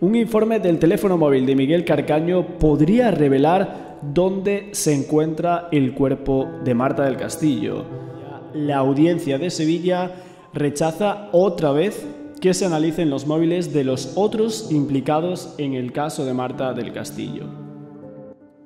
Un informe del teléfono móvil de Miguel Carcaño podría revelar dónde se encuentra el cuerpo de Marta del Castillo. La audiencia de Sevilla rechaza otra vez que se analicen los móviles de los otros implicados en el caso de Marta del Castillo.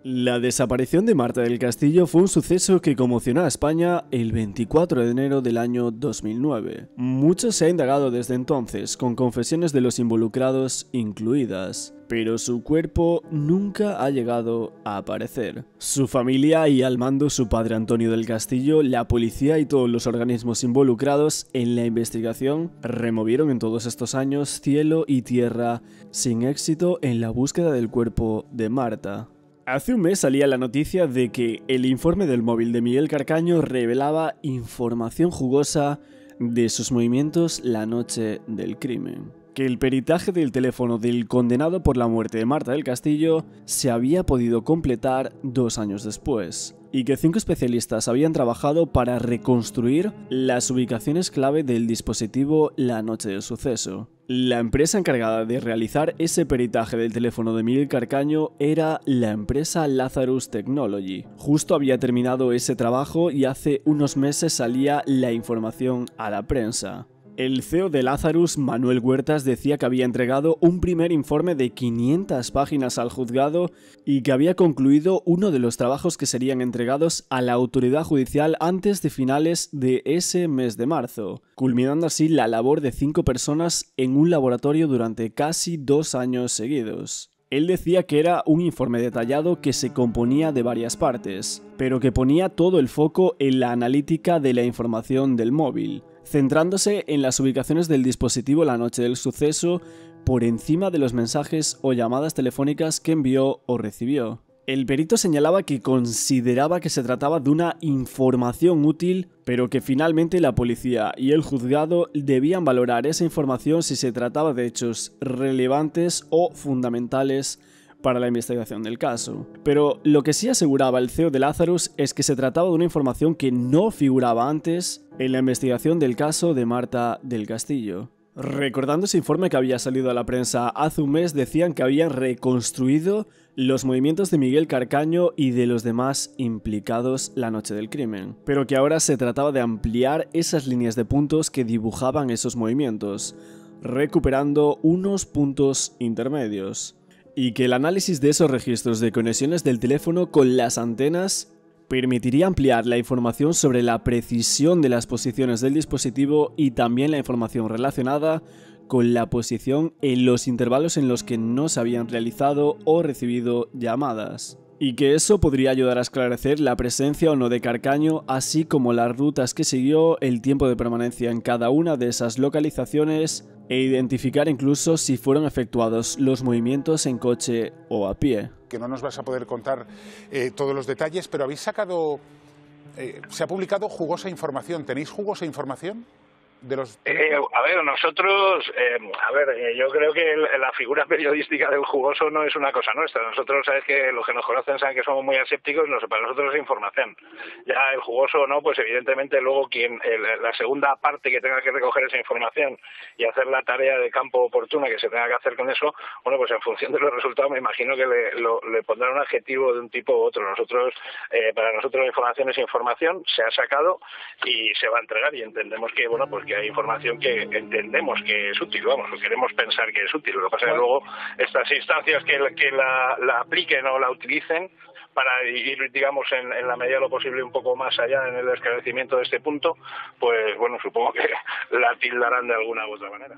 La desaparición de Marta del Castillo fue un suceso que conmocionó a España el 24 de enero del año 2009. Mucho se ha indagado desde entonces, con confesiones de los involucrados incluidas, pero su cuerpo nunca ha llegado a aparecer. Su familia y al mando su padre Antonio del Castillo, la policía y todos los organismos involucrados en la investigación removieron en todos estos años cielo y tierra sin éxito en la búsqueda del cuerpo de Marta. Hace un mes salía la noticia de que el informe del móvil de Miguel Carcaño revelaba información jugosa de sus movimientos la noche del crimen. Que el peritaje del teléfono del condenado por la muerte de Marta del Castillo se había podido completar 2 años después, y que 5 especialistas habían trabajado para reconstruir las ubicaciones clave del dispositivo la noche del suceso. La empresa encargada de realizar ese peritaje del teléfono de Miguel Carcaño era la empresa Lazarus Technology. Justo había terminado ese trabajo y hace unos meses salía la información a la prensa. El CEO de Lazarus, Manuel Huertas, decía que había entregado un primer informe de 500 páginas al juzgado y que había concluido uno de los trabajos que serían entregados a la autoridad judicial antes de finales de ese mes de marzo, culminando así la labor de 5 personas en un laboratorio durante casi 2 años seguidos. Él decía que era un informe detallado que se componía de varias partes, pero que ponía todo el foco en la analítica de la información del móvil, centrándose en las ubicaciones del dispositivo la noche del suceso por encima de los mensajes o llamadas telefónicas que envió o recibió. El perito señalaba que consideraba que se trataba de una información útil, pero que finalmente la policía y el juzgado debían valorar esa información si se trataba de hechos relevantes o fundamentales para la investigación del caso. Pero lo que sí aseguraba el CEO de Lazarus es que se trataba de una información que no figuraba antes en la investigación del caso de Marta del Castillo. Recordando ese informe que había salido a la prensa hace un mes, decían que habían reconstruido los movimientos de Miguel Carcaño y de los demás implicados la noche del crimen, pero que ahora se trataba de ampliar esas líneas de puntos que dibujaban esos movimientos, recuperando unos puntos intermedios, y que el análisis de esos registros de conexiones del teléfono con las antenas permitiría ampliar la información sobre la precisión de las posiciones del dispositivo y también la información relacionada con la posición en los intervalos en los que no se habían realizado o recibido llamadas. Y que eso podría ayudar a esclarecer la presencia o no de Carcaño, así como las rutas que siguió, el tiempo de permanencia en cada una de esas localizaciones e identificar incluso si fueron efectuados los movimientos en coche o a pie. Que no nos vas a poder contar todos los detalles, pero habéis sacado, se ha publicado jugosa información. ¿Tenéis jugosa información? De los... A ver, nosotros, yo creo que la figura periodística del jugoso no es una cosa nuestra. Nosotros, sabes que los que nos conocen saben que somos muy asépticos, para nosotros es información. Ya el jugoso o no, pues evidentemente luego la segunda parte que tenga que recoger esa información y hacer la tarea de campo oportuna que se tenga que hacer con eso, bueno, pues en función de los resultados me imagino que le pondrán un adjetivo de un tipo u otro. Nosotros, para nosotros la información es información, se ha sacado y se va a entregar y entendemos que, bueno, pues que hay información que entendemos que es útil, vamos, o queremos pensar que es útil. Lo que pasa es que luego estas instancias que la apliquen o la utilicen para ir, digamos, en la medida de lo posible un poco más allá en el esclarecimiento de este punto, pues bueno, supongo que la tildarán de alguna u otra manera.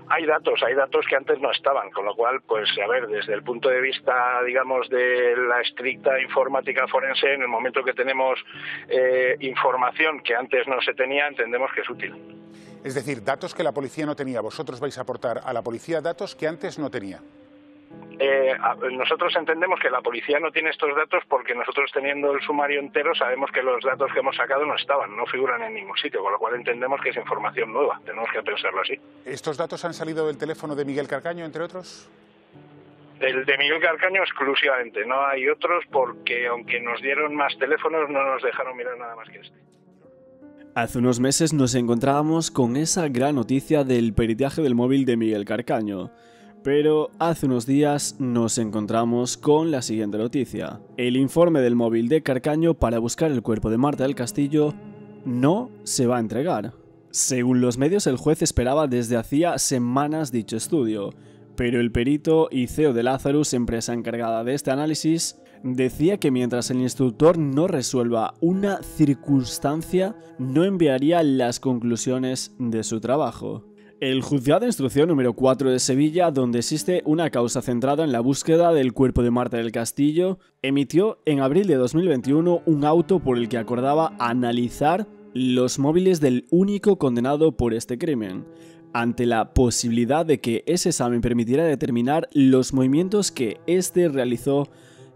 Hay datos que antes no estaban, con lo cual, pues a ver, desde el punto de vista, digamos, de la estricta informática forense, en el momento que tenemos información que antes no se tenía, entendemos que es útil. Es decir, datos que la policía no tenía, vosotros vais a aportar a la policía datos que antes no tenía. Nosotros entendemos que la policía no tiene estos datos porque nosotros, teniendo el sumario entero, sabemos que los datos que hemos sacado no estaban, no figuran en ningún sitio, con lo cual entendemos que es información nueva, tenemos que pensarlo así. ¿Estos datos han salido del teléfono de Miguel Carcaño, entre otros? El de Miguel Carcaño exclusivamente, no hay otros porque aunque nos dieron más teléfonos no nos dejaron mirar nada más que este. Hace unos meses nos encontrábamos con esa gran noticia del peritaje del móvil de Miguel Carcaño. Pero hace unos días nos encontramos con la siguiente noticia. El informe del móvil de Carcaño para buscar el cuerpo de Marta del Castillo no se va a entregar. Según los medios, el juez esperaba desde hacía semanas dicho estudio, pero el perito y CEO de Lazarus, empresa encargada de este análisis, decía que mientras el instructor no resuelva una circunstancia, no enviaría las conclusiones de su trabajo. El Juzgado de Instrucción número 4 de Sevilla, donde existe una causa centrada en la búsqueda del cuerpo de Marta del Castillo, emitió en abril de 2021 un auto por el que acordaba analizar los móviles del único condenado por este crimen, ante la posibilidad de que ese examen permitiera determinar los movimientos que éste realizó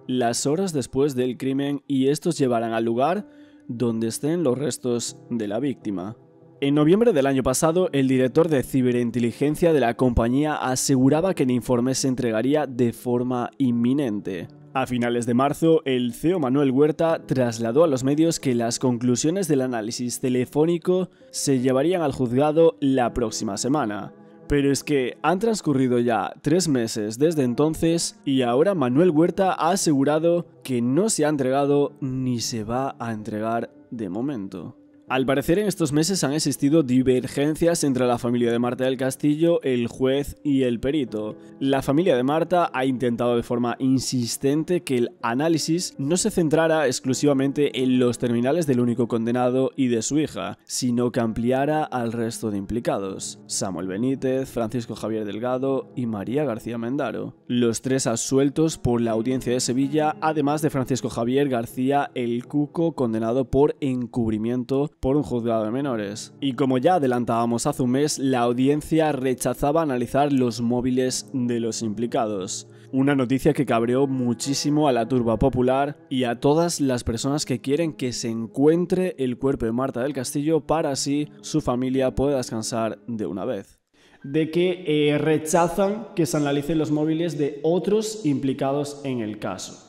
las horas después del crimen y estos llevarán al lugar donde estén los restos de la víctima. En noviembre del año pasado, el director de ciberinteligencia de la compañía aseguraba que el informe se entregaría de forma inminente. A finales de marzo, el CEO Manuel Huerta trasladó a los medios que las conclusiones del análisis telefónico se llevarían al juzgado la próxima semana. Pero es que han transcurrido ya 3 meses desde entonces y ahora Manuel Huerta ha asegurado que no se ha entregado ni se va a entregar de momento. Al parecer, en estos meses han existido divergencias entre la familia de Marta del Castillo, el juez y el perito. La familia de Marta ha intentado de forma insistente que el análisis no se centrara exclusivamente en los terminales del único condenado y de su hija, sino que ampliara al resto de implicados: Samuel Benítez, Francisco Javier Delgado y María García Mendaro, los 3 absueltos por la Audiencia de Sevilla, además de Francisco Javier García el Cuco, condenado por encubrimiento por un juzgado de menores. Y como ya adelantábamos hace un mes, la audiencia rechazaba analizar los móviles de los implicados. Una noticia que cabreó muchísimo a la turba popular y a todas las personas que quieren que se encuentre el cuerpo de Marta del Castillo para así su familia pueda descansar de una vez. De que rechazan que se analicen los móviles de otros implicados en el caso.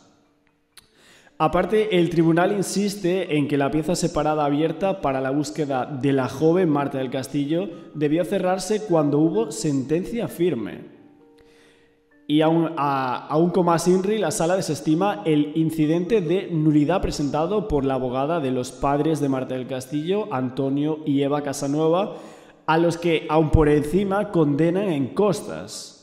Aparte, el tribunal insiste en que la pieza separada abierta para la búsqueda de la joven Marta del Castillo debió cerrarse cuando hubo sentencia firme. Y aún con más INRI, la sala desestima el incidente de nulidad presentado por la abogada de los padres de Marta del Castillo, Antonio y Eva Casanueva, a los que, aún por encima, condenan en costas.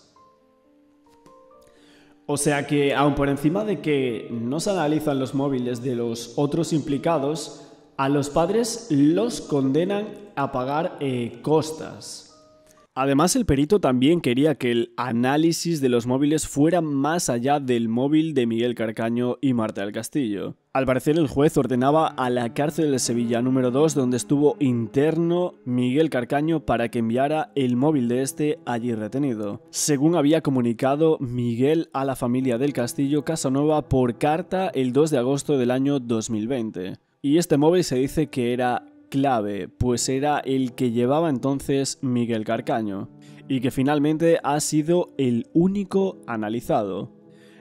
O sea que, aun por encima de que no se analizan los móviles de los otros implicados, a los padres los condenan a pagar costas. Además, el perito también quería que el análisis de los móviles fuera más allá del móvil de Miguel Carcaño y Marta del Castillo. Al parecer, el juez ordenaba a la cárcel de Sevilla número 2, donde estuvo interno Miguel Carcaño, para que enviara el móvil de este allí retenido, según había comunicado Miguel a la familia del Castillo Casanueva por carta el 2 de agosto del año 2020. Y este móvil se dice que era clave, pues era el que llevaba entonces Miguel Carcaño, y que finalmente ha sido el único analizado,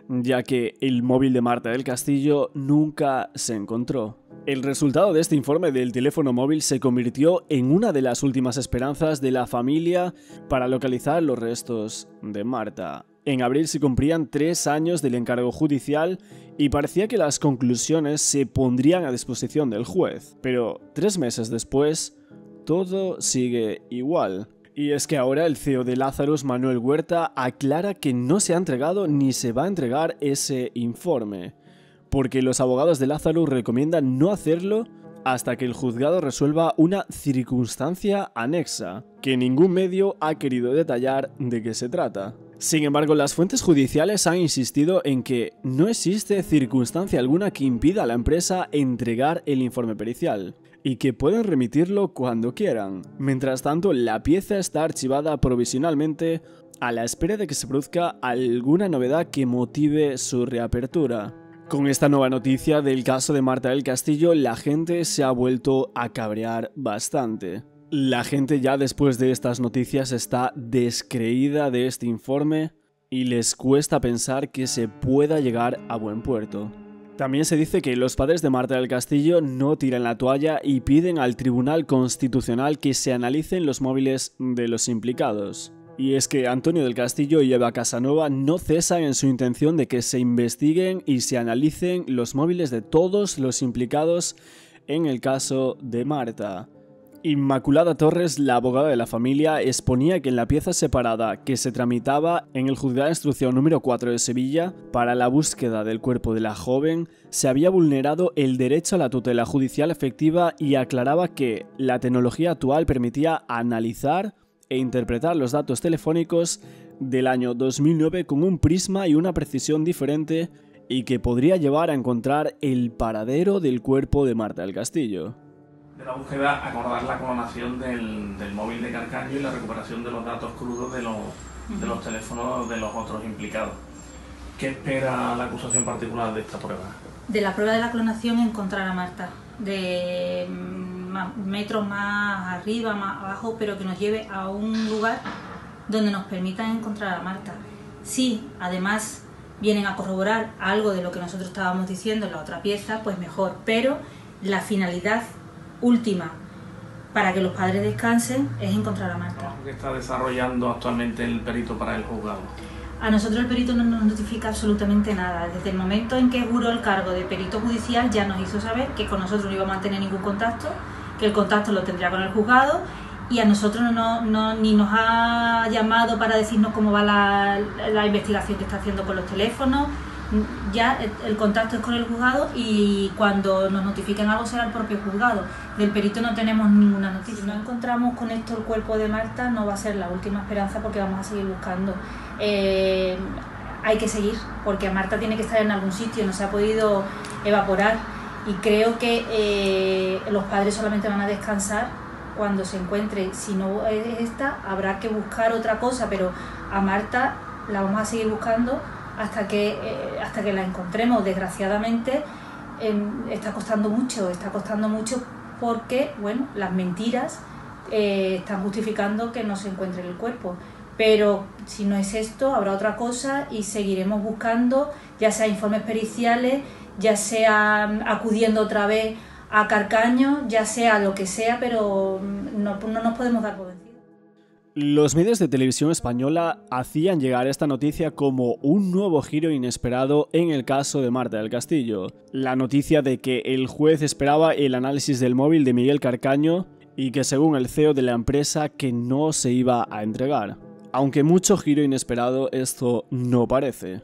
ya que el móvil de Marta del Castillo nunca se encontró. El resultado de este informe del teléfono móvil se convirtió en una de las últimas esperanzas de la familia para localizar los restos de Marta. En abril se cumplían 3 años del encargo judicial y parecía que las conclusiones se pondrían a disposición del juez. Pero 3 meses después, todo sigue igual. Y es que ahora el CEO de Lazarus, Manuel Huerta, aclara que no se ha entregado ni se va a entregar ese informe, porque los abogados de Lazarus recomiendan no hacerlo hasta que el juzgado resuelva una circunstancia anexa, que ningún medio ha querido detallar de qué se trata. Sin embargo, las fuentes judiciales han insistido en que no existe circunstancia alguna que impida a la empresa entregar el informe pericial, y que pueden remitirlo cuando quieran. Mientras tanto, la pieza está archivada provisionalmente a la espera de que se produzca alguna novedad que motive su reapertura. Con esta nueva noticia del caso de Marta del Castillo, la gente se ha vuelto a cabrear bastante. La gente ya después de estas noticias está descreída de este informe y les cuesta pensar que se pueda llegar a buen puerto. También se dice que los padres de Marta del Castillo no tiran la toalla y piden al Tribunal Constitucional que se analicen los móviles de los implicados. Y es que Antonio del Castillo y Eva Casanova no cesan en su intención de que se investiguen y se analicen los móviles de todos los implicados en el caso de Marta. Inmaculada Torres, la abogada de la familia, exponía que en la pieza separada que se tramitaba en el Juzgado de Instrucción número 4 de Sevilla para la búsqueda del cuerpo de la joven se había vulnerado el derecho a la tutela judicial efectiva y aclaraba que la tecnología actual permitía analizar e interpretar los datos telefónicos del año 2009 con un prisma y una precisión diferente y que podría llevar a encontrar el paradero del cuerpo de Marta del Castillo. De la búsqueda, acordar la clonación del móvil de Carcaño y la recuperación de los datos crudos de los teléfonos de los otros implicados. ¿Qué espera la acusación particular de esta prueba? De la prueba de la clonación encontrar a Marta, de metros más arriba, más abajo, pero que nos lleve a un lugar donde nos permita encontrar a Marta. Sí, además vienen a corroborar algo de lo que nosotros estábamos diciendo en la otra pieza, pues mejor, pero la finalidad última para que los padres descansen es encontrar a Marta. ¿Qué está desarrollando actualmente el perito para el juzgado? A nosotros el perito no nos notifica absolutamente nada. Desde el momento en que juró el cargo de perito judicial ya nos hizo saber que con nosotros no íbamos a tener ningún contacto, que el contacto lo tendría con el juzgado, y a nosotros ni nos ha llamado para decirnos cómo va la investigación que está haciendo con los teléfonos. Ya el contacto es con el juzgado y cuando nos notifiquen algo será el propio juzgado. Del perito no tenemos ninguna noticia. Si no encontramos con esto el cuerpo de Marta, no va a ser la última esperanza porque vamos a seguir buscando. Hay que seguir porque Marta tiene que estar en algún sitio, no se ha podido evaporar y creo que los padres solamente van a descansar cuando se encuentre. Si no es esta, habrá que buscar otra cosa, pero a Marta la vamos a seguir buscando hasta que la encontremos. Desgraciadamente está costando mucho porque, bueno, las mentiras están justificando que no se encuentre el cuerpo. Pero si no es esto, habrá otra cosa y seguiremos buscando, ya sea informes periciales, ya sea acudiendo otra vez a Carcaño, ya sea lo que sea, pero no nos podemos dar por vencidos. Los medios de televisión española hacían llegar esta noticia como un nuevo giro inesperado en el caso de Marta del Castillo. La noticia de que el juez esperaba el análisis del móvil de Miguel Carcaño y que según el CEO de la empresa que no se iba a entregar. Aunque mucho giro inesperado esto no parece.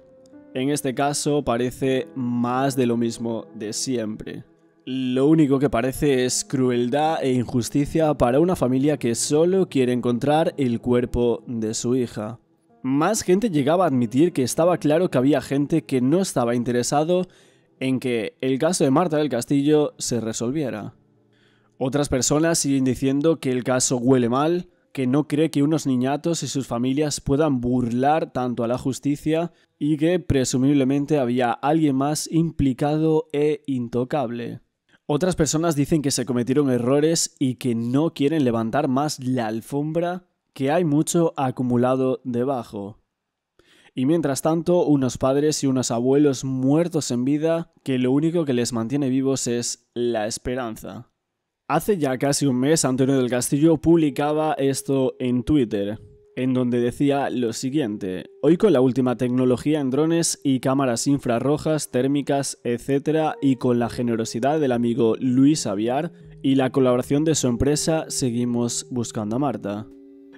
En este caso parece más de lo mismo de siempre. Lo único que parece es crueldad e injusticia para una familia que solo quiere encontrar el cuerpo de su hija. Más gente llegaba a admitir que estaba claro que había gente que no estaba interesado en que el caso de Marta del Castillo se resolviera. Otras personas siguen diciendo que el caso huele mal, que no cree que unos niñatos y sus familias puedan burlar tanto a la justicia y que presumiblemente había alguien más implicado e intocable. Otras personas dicen que se cometieron errores y que no quieren levantar más la alfombra, que hay mucho acumulado debajo. Y mientras tanto, unos padres y unos abuelos muertos en vida, que lo único que les mantiene vivos es la esperanza. Hace ya casi un mes, Antonio del Castillo publicaba esto en Twitter, en donde decía lo siguiente: hoy con la última tecnología en drones y cámaras infrarrojas, térmicas, etc. y con la generosidad del amigo Luis Aviar y la colaboración de su empresa, seguimos buscando a Marta,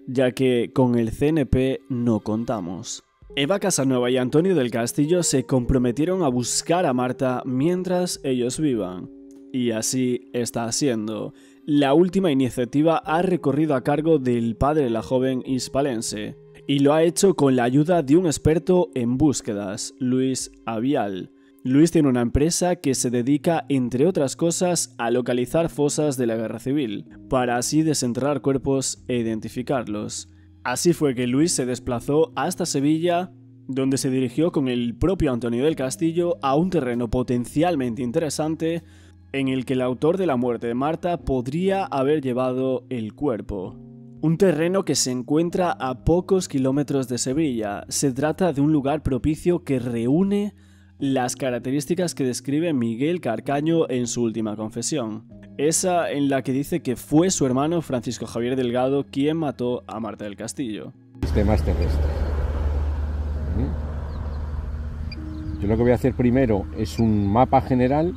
ya que con el CNP no contamos. Eva Casanova y Antonio del Castillo se comprometieron a buscar a Marta mientras ellos vivan. Y así está siendo. La última iniciativa ha recorrido a cargo del padre de la joven hispalense, y lo ha hecho con la ayuda de un experto en búsquedas, Luis Avial. Luis tiene una empresa que se dedica, entre otras cosas, a localizar fosas de la guerra civil, para así desenterrar cuerpos e identificarlos. Así fue que Luis se desplazó hasta Sevilla, donde se dirigió con el propio Antonio del Castillo a un terreno potencialmente interesante en el que el autor de la muerte de Marta podría haber llevado el cuerpo. Un terreno que se encuentra a pocos kilómetros de Sevilla. Se trata de un lugar propicio que reúne las características que describe Miguel Carcaño en su última confesión. Esa en la que dice que fue su hermano Francisco Javier Delgado quien mató a Marta del Castillo. sistemas terrestres. Yo lo que voy a hacer primero es un mapa general.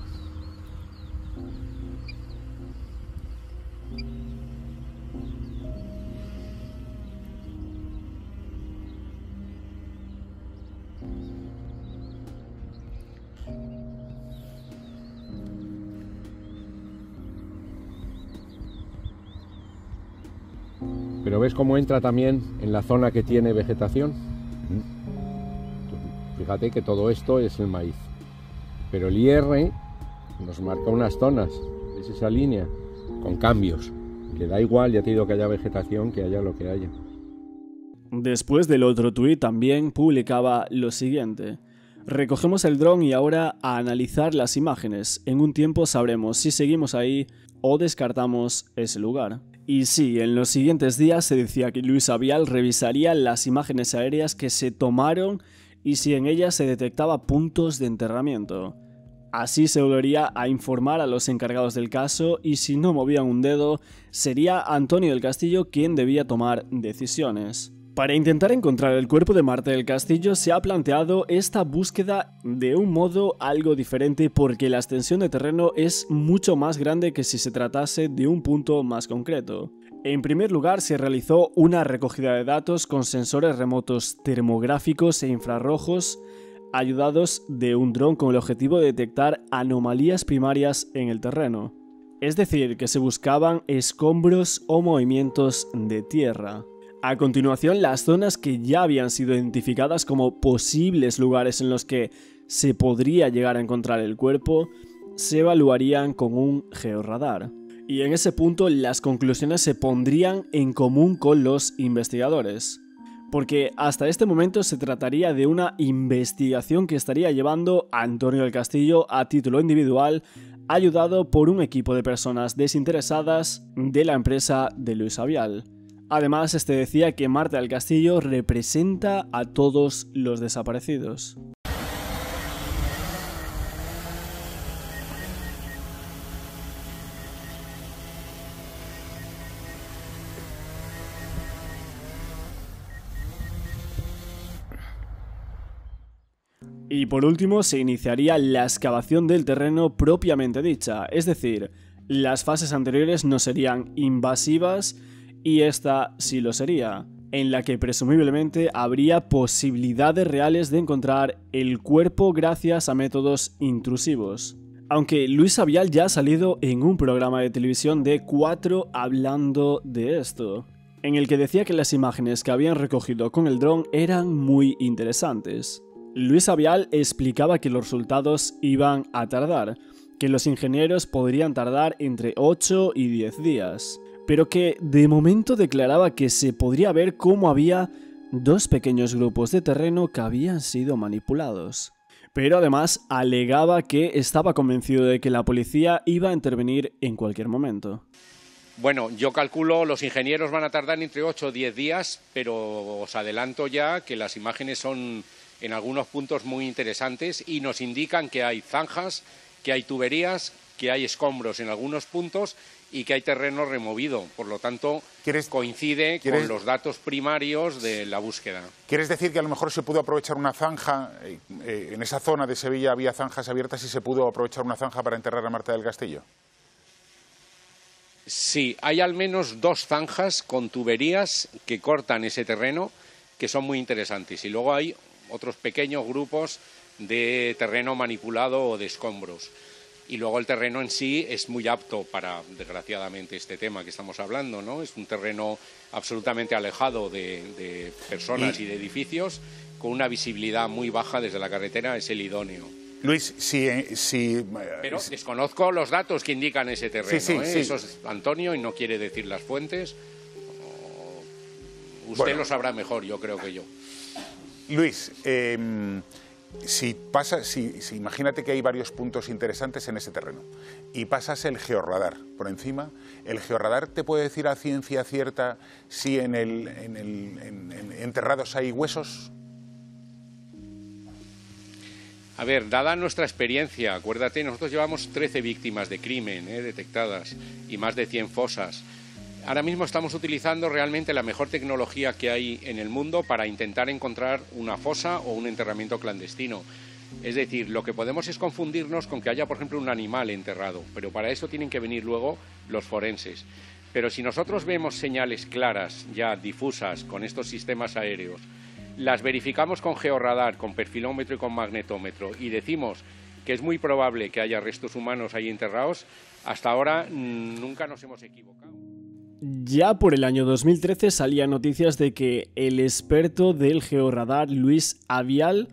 Pero ves cómo entra también en la zona que tiene vegetación. Fíjate que todo esto es el maíz. Pero el IR nos marca unas zonas, es esa línea, con cambios. Le da igual, ya te digo, que haya vegetación, que haya lo que haya. Después del otro tuit también publicaba lo siguiente: recogemos el dron y ahora a analizar las imágenes. En un tiempo sabremos si seguimos ahí o descartamos ese lugar. Y sí, en los siguientes días se decía que Luis Avial revisaría las imágenes aéreas que se tomaron y si en ellas se detectaba puntos de enterramiento. Así se volvería a informar a los encargados del caso y si no movían un dedo, sería Antonio del Castillo quien debía tomar decisiones. Para intentar encontrar el cuerpo de Marta del Castillo se ha planteado esta búsqueda de un modo algo diferente porque la extensión de terreno es mucho más grande que si se tratase de un punto más concreto. En primer lugar, se realizó una recogida de datos con sensores remotos termográficos e infrarrojos ayudados de un dron con el objetivo de detectar anomalías primarias en el terreno. Es decir, que se buscaban escombros o movimientos de tierra. A continuación, las zonas que ya habían sido identificadas como posibles lugares en los que se podría llegar a encontrar el cuerpo, se evaluarían con un georradar. Y en ese punto las conclusiones se pondrían en común con los investigadores. Porque hasta este momento se trataría de una investigación que estaría llevando Antonio del Castillo a título individual, ayudado por un equipo de personas desinteresadas de la empresa de Luis Avial. Además, este decía que Marta del Castillo representa a todos los desaparecidos. Y por último, se iniciaría la excavación del terreno propiamente dicha, es decir, las fases anteriores no serían invasivas y esta sí lo sería, en la que presumiblemente habría posibilidades reales de encontrar el cuerpo gracias a métodos intrusivos. Aunque Luis Avial ya ha salido en un programa de televisión de 4 hablando de esto, en el que decía que las imágenes que habían recogido con el dron eran muy interesantes. Luis Avial explicaba que los resultados iban a tardar, que los ingenieros podrían tardar entre 8 y 10 días. Pero que de momento declaraba que se podría ver cómo había 2 pequeños grupos de terreno que habían sido manipulados. Pero además alegaba que estaba convencido de que la policía iba a intervenir en cualquier momento. Bueno, yo calculo los ingenieros van a tardar entre 8 o 10 días, pero os adelanto ya que las imágenes son en algunos puntos muy interesantes y nos indican que hay zanjas, que hay tuberías, que hay escombros en algunos puntos y que hay terreno removido. Por lo tanto, coincide con los datos primarios de la búsqueda. ¿Quieres decir que a lo mejor se pudo aprovechar una zanja? En esa zona de Sevilla había zanjas abiertas y se pudo aprovechar una zanja para enterrar a Marta del Castillo. Sí, hay al menos 2 zanjas con tuberías que cortan ese terreno que son muy interesantes. Y luego hay otros pequeños grupos de terreno manipulado o de escombros. Y luego el terreno en sí es muy apto para, desgraciadamente, este tema que estamos hablando, ¿no? Es un terreno absolutamente alejado de personas y de edificios, con una visibilidad muy baja desde la carretera, es el idóneo. Luis, Pero desconozco los datos que indican ese terreno, sí. Eso es Antonio y no quiere decir las fuentes. Usted lo sabrá mejor, yo creo que yo. Luis, imagínate que hay varios puntos interesantes en ese terreno y pasas el georradar por encima, ¿el georradar te puede decir a ciencia cierta si en enterrados hay huesos? A ver, dada nuestra experiencia, acuérdate, nosotros llevamos 13 víctimas de crimen detectadas y más de 100 fosas. Ahora mismo estamos utilizando realmente la mejor tecnología que hay en el mundo para intentar encontrar una fosa o un enterramiento clandestino. Es decir, lo que podemos es confundirnos con que haya, por ejemplo, un animal enterrado, pero para eso tienen que venir luego los forenses. Pero si nosotros vemos señales claras, ya difusas, con estos sistemas aéreos, las verificamos con georradar, con perfilómetro y con magnetómetro, y decimos que es muy probable que haya restos humanos ahí enterrados, hasta ahora nunca nos hemos equivocado. Ya por el año 2013 salían noticias de que el experto del georradar Luis Avial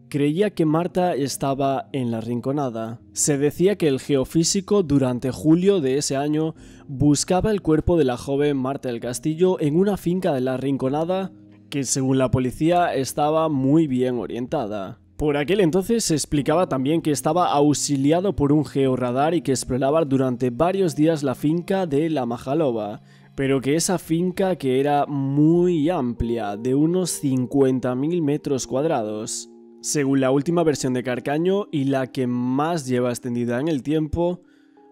creía que Marta estaba en la Rinconada. Se decía que el geofísico durante julio de ese año buscaba el cuerpo de la joven Marta del Castillo en una finca de la Rinconada que, según la policía, estaba muy bien orientada. Por aquel entonces se explicaba también que estaba auxiliado por un georradar y que exploraba durante varios días la finca de La Majaloba, pero que esa finca que era muy amplia, de unos 50.000 metros cuadrados. Según la última versión de Carcaño y la que más lleva extendida en el tiempo,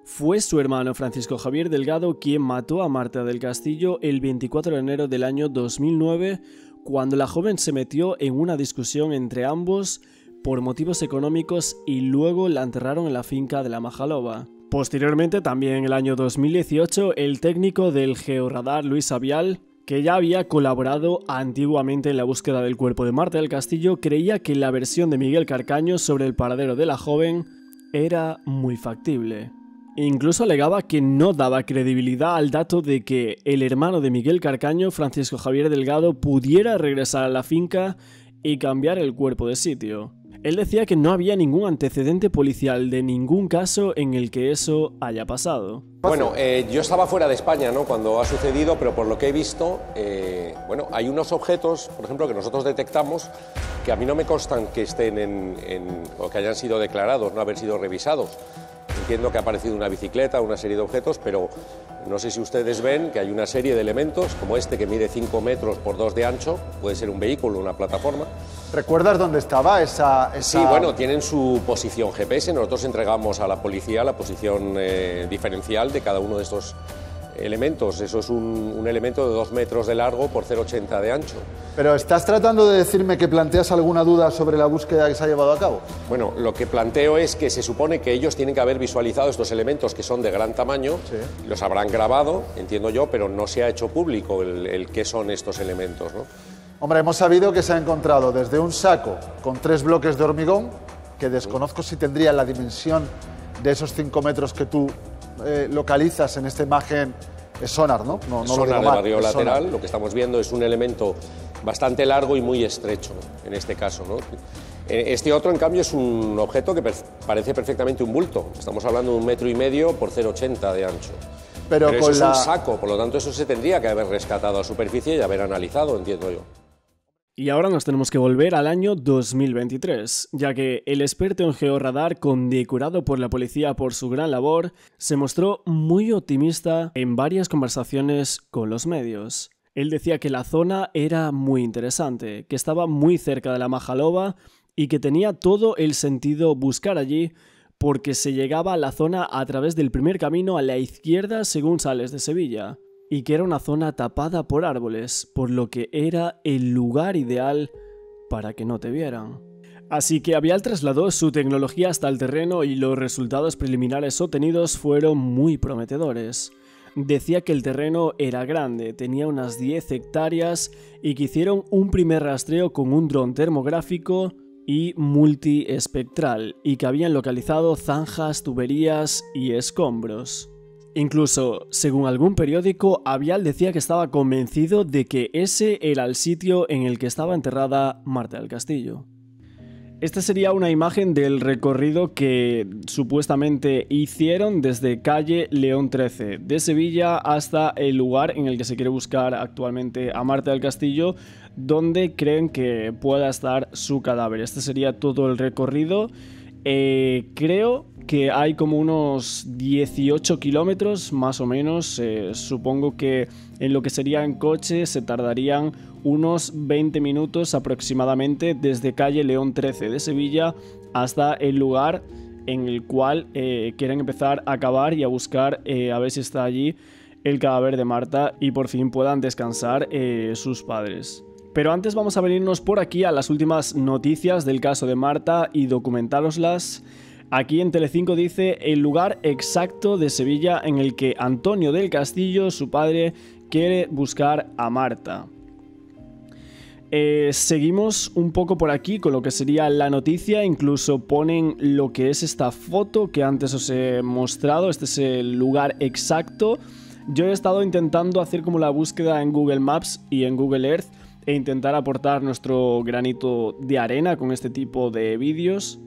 fue su hermano Francisco Javier Delgado quien mató a Marta del Castillo el 24 de enero del año 2009, cuando la joven se metió en una discusión entre ambos por motivos económicos y luego la enterraron en la finca de La Majaloba. Posteriormente, también en el año 2018, el técnico del georradar Luis Avial, que ya había colaborado antiguamente en la búsqueda del cuerpo de Marta del Castillo, creía que la versión de Miguel Carcaño sobre el paradero de la joven era muy factible. Incluso alegaba que no daba credibilidad al dato de que el hermano de Miguel Carcaño, Francisco Javier Delgado, pudiera regresar a la finca y cambiar el cuerpo de sitio. Él decía que no había ningún antecedente policial de ningún caso en el que eso haya pasado. Bueno, yo estaba fuera de España, ¿no?, cuando ha sucedido, pero por lo que he visto, bueno, hay unos objetos, por ejemplo, que nosotros detectamos, que a mí no me constan que estén o que hayan sido declarados, no haber sido revisados. Entiendo que ha aparecido una bicicleta, una serie de objetos, pero no sé si ustedes ven que hay una serie de elementos, como este que mide 5 metros por 2 de ancho, puede ser un vehículo, una plataforma. ¿Recuerdas dónde estaba esa...? Sí, bueno, tienen su posición GPS, nosotros entregamos a la policía la posición diferencial de cada uno de estos elementos. Eso es un elemento de 2 metros de largo por 0,80 de ancho. Pero ¿estás tratando de decirme que planteas alguna duda sobre la búsqueda que se ha llevado a cabo? Bueno, lo que planteo es que se supone que ellos tienen que haber visualizado estos elementos que son de gran tamaño, sí. Los habrán grabado, entiendo yo, pero no se ha hecho público el qué son estos elementos, ¿no? Hombre, hemos sabido que se ha encontrado desde un saco con 3 bloques de hormigón, que desconozco si tendría la dimensión de esos 5 metros que tú localizas en esta imagen. Es sonar, ¿no? No sonar de barrio lateral, sonar. Lo que estamos viendo es un elemento bastante largo y muy estrecho, en este caso, ¿no? Este otro, en cambio, es un objeto que parece perfectamente un bulto. Estamos hablando de 1,5 metros por 0,80 de ancho. Pero eso es un saco, por lo tanto eso se tendría que haber rescatado a superficie y haber analizado, entiendo yo. Y ahora nos tenemos que volver al año 2023, ya que el experto en georradar, condecorado por la policía por su gran labor, se mostró muy optimista en varias conversaciones con los medios. Él decía que la zona era muy interesante, que estaba muy cerca de La Majaloba y que tenía todo el sentido buscar allí porque se llegaba a la zona a través del primer camino a la izquierda según sales de Sevilla, y que era una zona tapada por árboles, por lo que era el lugar ideal para que no te vieran. Así que Avial trasladó su tecnología hasta el terreno y los resultados preliminares obtenidos fueron muy prometedores. Decía que el terreno era grande, tenía unas 10 hectáreas y que hicieron un primer rastreo con un dron termográfico y multiespectral y que habían localizado zanjas, tuberías y escombros. Incluso, según algún periódico, Avial decía que estaba convencido de que ese era el sitio en el que estaba enterrada Marta del Castillo. Esta sería una imagen del recorrido que supuestamente hicieron desde calle León 13 de Sevilla hasta el lugar en el que se quiere buscar actualmente a Marta del Castillo, donde creen que pueda estar su cadáver. Este sería todo el recorrido. Creo que hay como unos 18 kilómetros más o menos. Supongo que en lo que sería en coche se tardarían unos 20 minutos aproximadamente desde calle León 13 de Sevilla hasta el lugar en el cual quieren empezar a cavar y a buscar a ver si está allí el cadáver de Marta y por fin puedan descansar sus padres. Pero antes vamos a venirnos por aquí a las últimas noticias del caso de Marta y documentároslas. Aquí en Telecinco dice el lugar exacto de Sevilla en el que Antonio del Castillo, su padre, quiere buscar a Marta. Seguimos un poco por aquí con lo que sería la noticia, incluso ponen lo que es esta foto que antes os he mostrado, este es el lugar exacto. Yo he estado intentando hacer como la búsqueda en Google Maps y en Google Earth e intentar aportar nuestro granito de arena con este tipo de vídeos.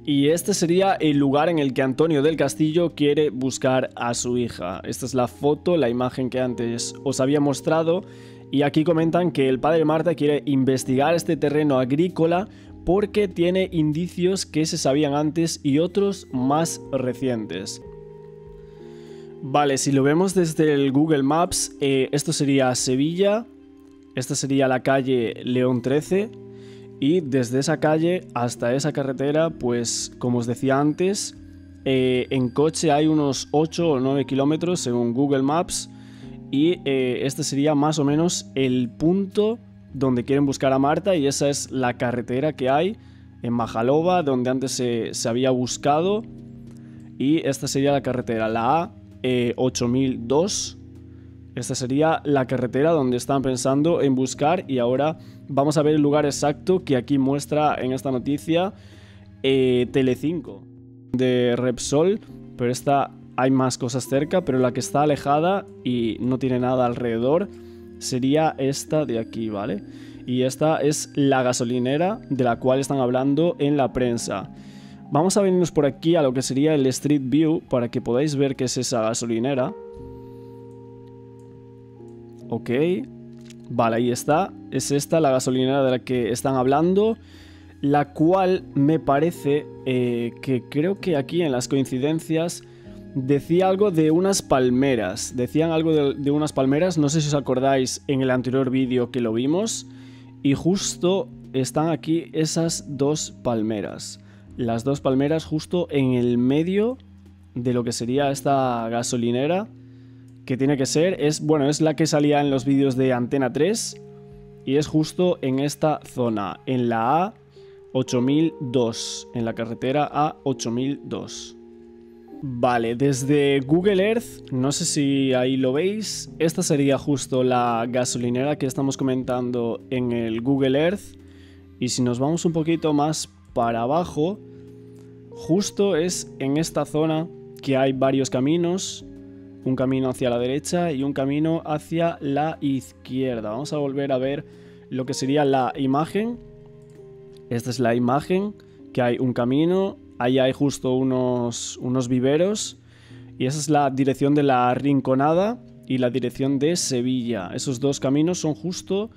Y este sería el lugar en el que Antonio del Castillo quiere buscar a su hija. Esta es la foto, la imagen que antes os había mostrado. Y aquí comentan que el padre de Marta quiere investigar este terreno agrícola porque tiene indicios que se sabían antes y otros más recientes. Vale, si lo vemos desde el Google Maps, esto sería Sevilla, esta sería la calle León 13 y desde esa calle hasta esa carretera, pues como os decía antes, en coche hay unos 8 o 9 kilómetros según Google Maps. Y este sería más o menos el punto donde quieren buscar a Marta y esa es la carretera que hay en Majalova, donde antes se había buscado. Y esta sería la carretera, la A8002. Esta sería la carretera donde están pensando en buscar y ahora vamos a ver el lugar exacto que aquí muestra en esta noticia Telecinco de Repsol, pero esta... Hay más cosas cerca, pero la que está alejada y no tiene nada alrededor sería esta de aquí, ¿vale? Y esta es la gasolinera de la cual están hablando en la prensa. Vamos a venirnos por aquí a lo que sería el Street View para que podáis ver qué es esa gasolinera. Ok. Vale, ahí está. Es esta la gasolinera de la que están hablando, la cual me parece que creo que aquí en las coincidencias... Decía algo de unas palmeras, decían algo de unas palmeras, no sé si os acordáis en el anterior vídeo que lo vimos, y justo están aquí esas dos palmeras, las dos palmeras justo en el medio de lo que sería esta gasolinera, que tiene que ser, es la que salía en los vídeos de Antena 3, y es justo en esta zona, en la A8002, en la carretera A8002. Vale, desde Google Earth, no sé si ahí lo veis, esta sería justo la gasolinera que estamos comentando en el Google Earth. Y si nos vamos un poquito más para abajo, justo es en esta zona que hay varios caminos, un camino hacia la derecha y un camino hacia la izquierda. Vamos a volver a ver lo que sería la imagen. Esta es la imagen, que hay un camino. Ahí hay justo unos viveros y esa es la dirección de la Rinconada y la dirección de Sevilla. Esos dos caminos son justo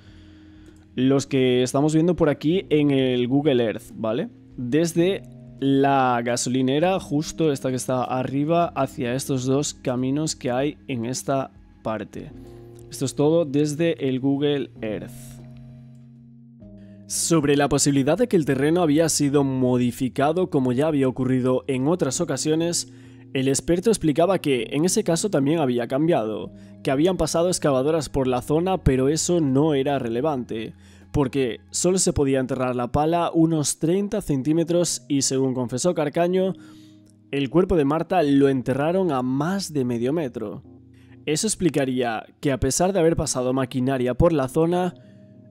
los que estamos viendo por aquí en el Google Earth, ¿vale? Desde la gasolinera, justo esta que está arriba, hacia estos dos caminos que hay en esta parte. Esto es todo desde el Google Earth. Sobre la posibilidad de que el terreno había sido modificado como ya había ocurrido en otras ocasiones, el experto explicaba que en ese caso también había cambiado, que habían pasado excavadoras por la zona pero eso no era relevante, porque solo se podía enterrar la pala unos 30 centímetros y según confesó Carcaño, el cuerpo de Marta lo enterraron a más de medio metro. Eso explicaría que a pesar de haber pasado maquinaria por la zona,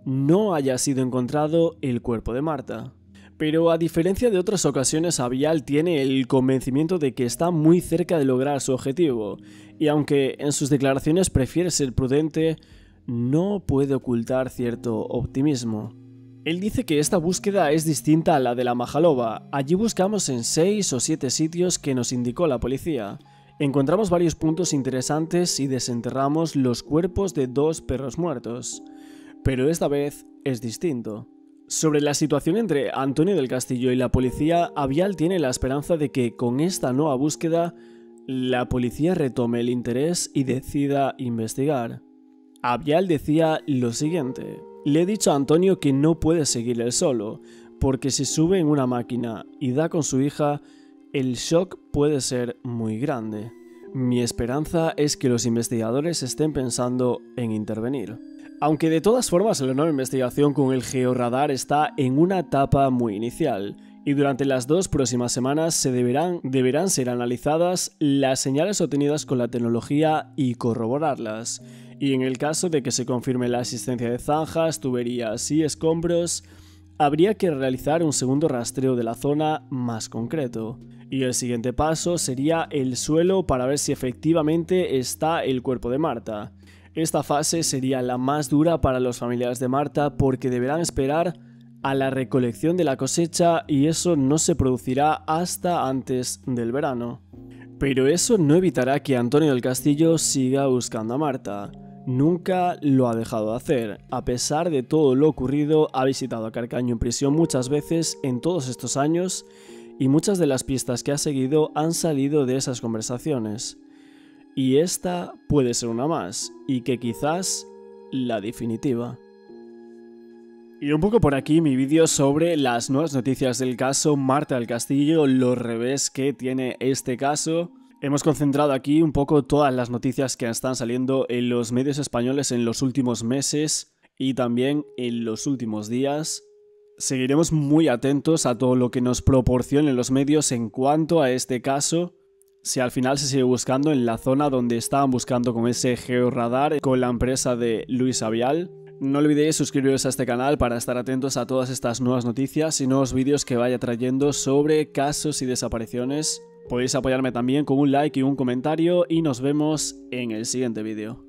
no haya sido encontrado el cuerpo de Marta. Pero a diferencia de otras ocasiones, Avial tiene el convencimiento de que está muy cerca de lograr su objetivo, y aunque en sus declaraciones prefiere ser prudente, no puede ocultar cierto optimismo. Él dice que esta búsqueda es distinta a la de la Majalova. Allí buscamos en 6 o 7 sitios que nos indicó la policía. Encontramos varios puntos interesantes y desenterramos los cuerpos de 2 perros muertos. Pero esta vez es distinto. Sobre la situación entre Antonio del Castillo y la policía, Avial tiene la esperanza de que con esta nueva búsqueda, la policía retome el interés y decida investigar. Avial decía lo siguiente: le he dicho a Antonio que no puede seguir él solo, porque si sube en una máquina y da con su hija, el shock puede ser muy grande. Mi esperanza es que los investigadores estén pensando en intervenir. Aunque de todas formas la nueva investigación con el georradar está en una etapa muy inicial, y durante las 2 próximas semanas deberán ser analizadas las señales obtenidas con la tecnología y corroborarlas. Y en el caso de que se confirme la existencia de zanjas, tuberías y escombros, habría que realizar un segundo rastreo de la zona más concreto. Y el siguiente paso sería el suelo para ver si efectivamente está el cuerpo de Marta. Esta fase sería la más dura para los familiares de Marta porque deberán esperar a la recolección de la cosecha y eso no se producirá hasta antes del verano. Pero eso no evitará que Antonio del Castillo siga buscando a Marta. Nunca lo ha dejado de hacer. A pesar de todo lo ocurrido, ha visitado a Carcaño en prisión muchas veces en todos estos años y muchas de las pistas que ha seguido han salido de esas conversaciones. Y esta puede ser una más, y que quizás la definitiva. Y un poco por aquí mi vídeo sobre las nuevas noticias del caso Marta del Castillo, los revés que tiene este caso. Hemos concentrado aquí un poco todas las noticias que están saliendo en los medios españoles en los últimos meses y también en los últimos días. Seguiremos muy atentos a todo lo que nos proporcionen los medios en cuanto a este caso. Si al final se sigue buscando en la zona donde estaban buscando con ese georradar con la empresa de Luis Avial. No olvidéis suscribiros a este canal para estar atentos a todas estas nuevas noticias y nuevos vídeos que vaya trayendo sobre casos y desapariciones. Podéis apoyarme también con un like y un comentario y nos vemos en el siguiente vídeo.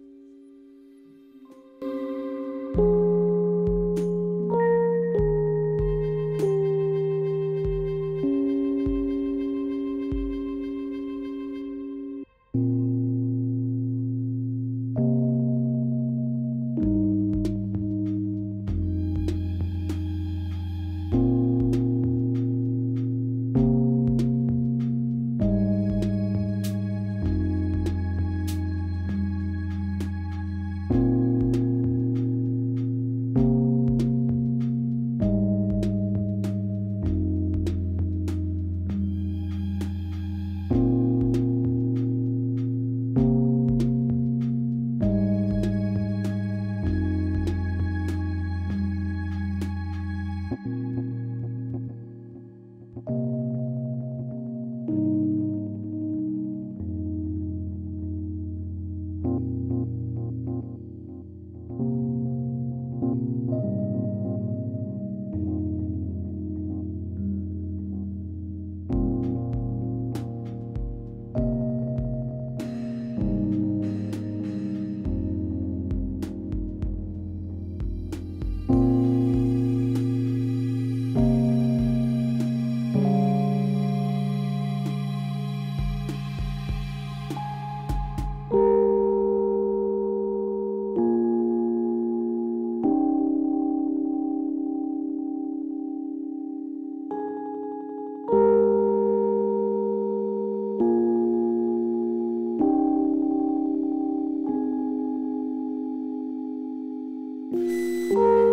Bye.